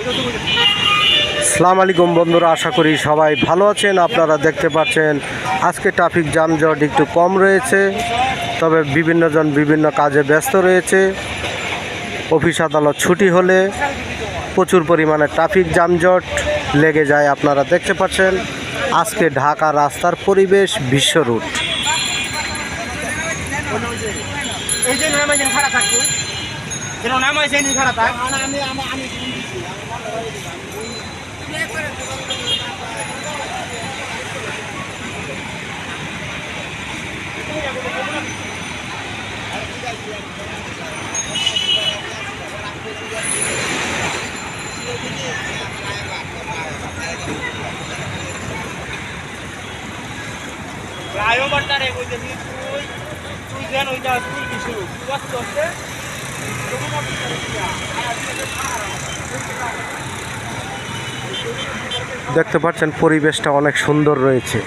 আসসালামু আলাইকুম বন্ধুরা, আশা করি সবাই ভালো আছেন। আপনারা দেখতে পাচ্ছেন আজকে ট্রাফিক যানজট একটু কম রয়েছে, তবে বিভিন্ন জন বিভিন্ন কাজে ব্যস্ত রয়েছে। অফিস আদালত ছুটি হলে প্রচুর পরিমাণে ট্রাফিক যানজট লেগে যায়। আপনারা দেখতে পাচ্ছেন আজকে ঢাকা রাস্তার পরিবেশ বিশ্ব রুট। দেখতে পাচ্ছেন পরিবেশটা অনেক সুন্দর রয়েছে।